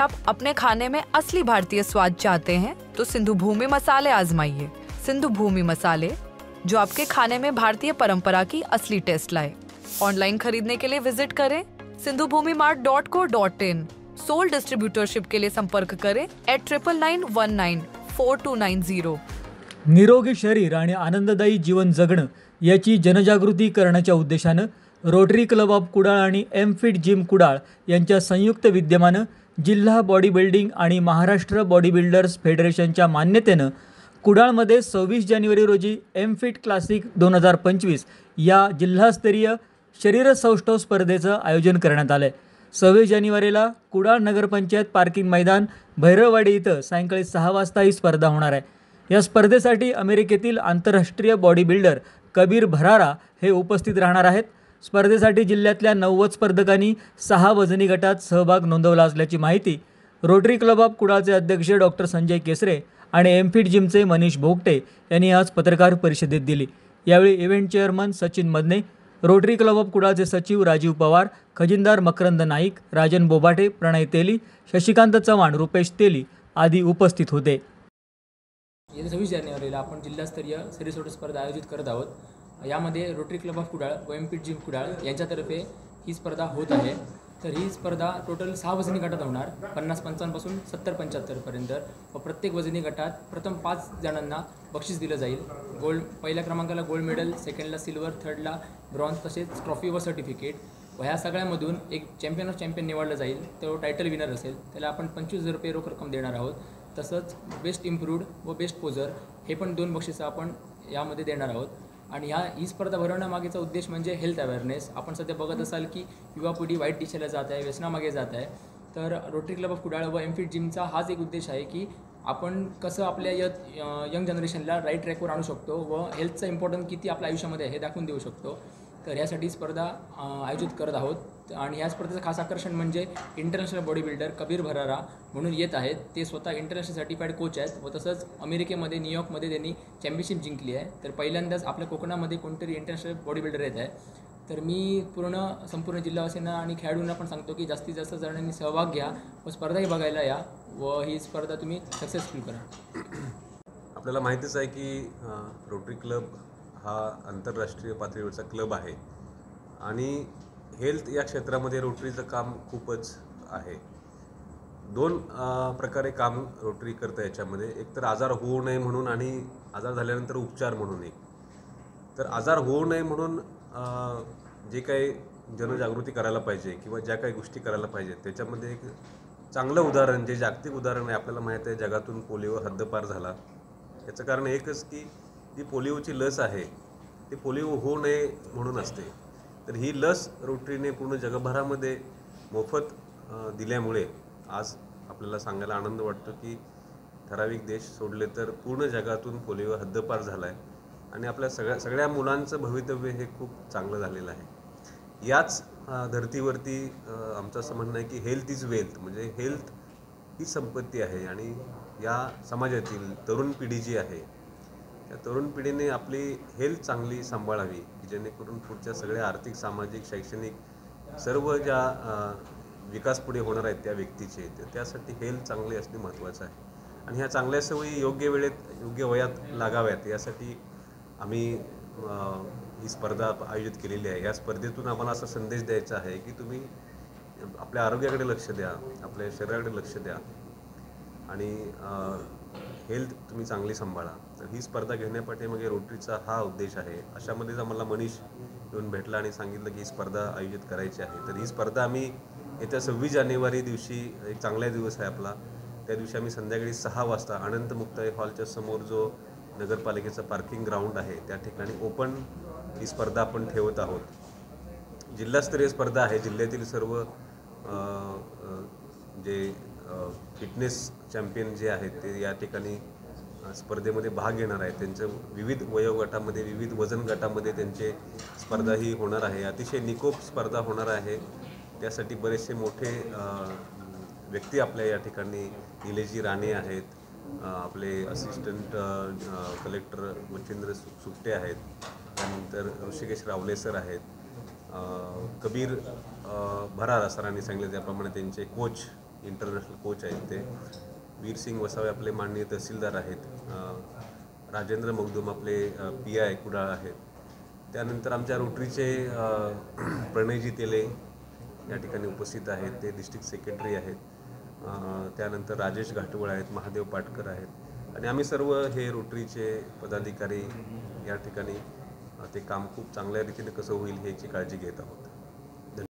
आप अपने खाने में असली भारतीय स्वाद चाहते हैं तो सिंधु भूमि मसाले आजमाइए। सिंधु भूमि मसाले, जो आपके खाने में भारतीय परंपरा की असली टेस्ट लाए। ऑनलाइन खरीदने के लिए विजिट करें sindhubhumimart.co.in। सोल डिस्ट्रीब्यूटरशिप के लिए संपर्क करें @99194290। निरोगी शरीर आणि आनंददायी जीवन जगणं याची जनजागृती करण्याच्या उद्देशानं रोटरी क्लब ऑफ कुडाळ आणि एमफिट जिम कुडाळ यांच्या संयुक्त विद्यमानं जिल्हा बॉडी बिल्डिंग आणि महाराष्ट्र बॉडी बिल्डर्स फेडरेशनच्या मान्यतेनं कुडाळमध्ये 26 जानेवारी रोजी एमफिट क्लासिक 2025 या जिल्हास्तरीय शरीरसौष्ठव स्पर्धेचं आयोजन करण्यात आलं आहे। 26 जानेवारीला कुडाळ नगरपंचायत पार्किंग मैदान भैरववाडी इथं सायंकाळी 6 वाजता ही स्पर्धा होणार आहे। या स्पर्धेसाठी अमेरिकेतील आंतरराष्ट्रीय बॉडी बिल्डर कबीर भरारा हे उपस्थित राहणार आहेत। स्पर्धेसाठी जिल्ह्यातल्या 90 स्पर्धकांनी 6 वजनी गटात सहभाग नोंदवला असल्याची माहिती रोटरी क्लब ऑफ कुडाळचे अध्यक्ष डॉक्टर संजय केसरे आणि एमफिट जिमचे मनीष भोगटे यांनी आज पत्रकार परिषदेत दिली। यावेळी event chairman Sachin Madane, rotary club of कुडाळचे सचिव राजीव पवार, खजिनदार मकरंद नाईक, राजन बोबाटे, प्रणय तेली, शशिकांत चव्हाण, रुपेश तेली आदी उपस्थित होते। येत्या 26 जानेवारीला आपण जिल्हास्तरीय शरीरसौष्ठव स्पर्धा आयोजित करत आहोत। यामध्ये रोटरी क्लब ऑफ कुडाळ व एमफिट जिम कुडाळ यांच्यातर्फे ही स्पर्धा होत आहे। तर ही स्पर्धा टोटल 6 वजनी गटात होणार, 50-55 पासून 70-75 पर्यंत। व प्रत्येक वजनी गटात प्रथम 5 जणांना बक्षीस दिलं जाईल। गोल्ड, पहिल्या क्रमांकाला गोल्ड मेडल, सेकंडला सिल्वर, थर्डला ब्रॉन्झ, तसेच ट्रॉफी व सर्टिफिकेट। व ह्या सगळ्यामधून एक चॅम्पियन ऑफ चॅम्पियन निवडला जाईल, तो टायटल विनर असेल, त्याला आपण 25,000 रुपये रोख रक्कम देणार आहोत। तसंच बेस्ट इम्प्रूव्ड व बेस्ट पोजर हे पण 2 बक्षिसं आपण यामध्ये देणार आहोत। आणि ही स्पर्धा भरवण्यामागेचा उद्देश म्हणजे हेल्थ अवेअरनेस। आपण सध्या बघत असाल की युवा पिढी वाईट दिशेला जात आहे, व्यसनामागे जात आहे। तर रोटरी क्लब ऑफ कुडाळ व एमफिट जिमचा हाच एक उद्देश आहे की आपण कसं आपल्या यंग जनरेशनला राईट ट्रॅकवर आणू शकतो व हेल्थचा इम्पॉर्टन्स किती आपल्या आयुष्यामध्ये आहे हे दाखवून देऊ शकतो। तर यासाठी स्पर्धा आयोजित करत आहोत। आणि या स्पर्धेचं खास आकर्षण म्हणजे international body builder Kabir Bharara म्हणून येत आहेत। ते स्वतः इंटरनॅशनल सर्टिफाईड कोच आहेत व तसंच अमेरिकेमध्ये न्यूयॉर्कमध्ये त्यांनी चॅम्पियनशिप जिंकली आहे। तर पहिल्यांदाच आपल्या कोकणामध्ये कोणतरी इंटरनॅशनल बॉडी बिल्डर येत आहे। तर मी संपूर्ण जिल्हावासीयांना आणि खेळाडूंना पण सांगतो की जास्तीत जास्त जणांनी सहभाग घ्या व स्पर्धाही बघायला या व ही स्पर्धा तुम्ही सक्सेसफुल करा। आपल्याला माहितीच आहे की रोटरी क्लब हा आंतरराष्ट्रीय पातळीवरचा क्लब आहे आणि हेल्थ या क्षेत्रामध्ये रोटरीचं काम खूपच आहे। 2 प्रकारे काम रोटरी करतं याच्यामध्ये। एक तर आजार होऊ नये म्हणून आणि आजार झाल्यानंतर उपचार म्हणून एक। तर आजार होऊ नये म्हणून जे काही जनजागृती करायला पाहिजे किंवा ज्या काही गोष्टी करायला पाहिजेत त्याच्यामध्ये एक चांगलं उदाहरण, जे जागतिक उदाहरण आहे, आपल्याला माहीत आहे जगातून पोलिओ हद्दपार झाला। याचं कारण एकच की जी पोलिओची लस आहे ती पोलिओ होऊ नये म्हणून असते। तर ही लस रोटरीने पूर्ण जगभरामध्ये मोफत दिल्यामुळे आज आपल्याला सांगायला आनंद वाटतो की ठराविक देश सोडले तर पूर्ण जगातून पोलिओ हद्दपार झाला आहे आणि आपल्या सगळ्या मुलांचं भवितव्य हे खूप चांगलं झालेलं आहे। याच धर्तीवरती आमचं असं म्हणणं आहे की हेल्थ इज वेल्थ, म्हणजे हेल्थ ही संपत्ती आहे आणि या समाजातील तरुण पिढी जी आहे त्या तरुण पिढीने आपली हेल्थ चांगली सांभाळावी की जेणेकरून पुढच्या सगळ्या आर्थिक, सामाजिक, शैक्षणिक सर्व ज्या विकास पुढे होणार आहेत त्या व्यक्तीचे, त्यासाठी हेल्थ चांगली असणे महत्त्वाचं आहे। आणि ह्या चांगल्या सवयी योग्य वेळेत, योग्य वयात लागाव्यात यासाठी आम्ही ही स्पर्धा आयोजित केलेली आहे। या स्पर्धेतून आम्हाला असा संदेश द्यायचा आहे की तुम्ही आपल्या आरोग्याकडे लक्ष द्या, आपल्या शरीराकडे लक्ष द्या आणि हेल्थ तुम्ही चांगली सांभाळा। तर ही स्पर्धा घेण्यापाठीमागे रोटरीचा हा उद्देश आहे। अशामध्येच आम्हाला मनीष येऊन भेटला आणि सांगितलं की ही स्पर्धा आयोजित करायची आहे। तर ही स्पर्धा आम्ही येत्या 26 जानेवारी दिवशी, एक चांगला दिवस आहे आपला, त्या दिवशी आम्ही संध्याकाळी 6 वाजता अनंत मुक्ताई हॉलच्या समोर जो नगरपालिकेचा पार्किंग ग्राउंड आहे त्या ठिकाणी ओपन ही स्पर्धा आपण ठेवत आहोत। जिल्हास्तरीय स्पर्धा आहे। जिल्ह्यातील सर्व जे फिटनेस चॅम्पियन जे आहेत ते या ठिकाणी स्पर्धेमध्ये भाग घेणार आहेत। त्यांच्या विविध वयोगटामध्ये, विविध वजन गटामध्ये त्यांचे स्पर्धा ही होणार आहे। अतिशय निकोप स्पर्धा होणार आहे। त्यासाठी बरेचसे मोठे व्यक्ती आपल्या या ठिकाणी, निलेजी राणे आहेत, आपले असिस्टंट कलेक्टर मच्छिंद्र सुट्टे आहेत, त्यानंतर ऋषिकेश रावले सर आहेत, कबीर भरारा सरांनी सांगितलं त्याप्रमाणे त्यांचे कोच इंटरनॅशनल कोच आहेत ते, वीरसिंग वसावे आपले माननीय तहसीलदार आहेत, राजेंद्र मगदूम आपले PI कुडाळ आहेत, त्यानंतर आमच्या रोटरीचे प्रणयजी तेले या ठिकाणी उपस्थित आहेत, ते डिस्ट्रिक्ट सेक्रेटरी आहेत, त्यानंतर राजेश घाटवळ आहेत, महादेव पाटकर आहेत आणि आम्ही सर्व हे रोटरीचे पदाधिकारी या ठिकाणी ते काम खूप चांगल्या रीतीने कसं होईल ह्याची काळजी घेत आहोत.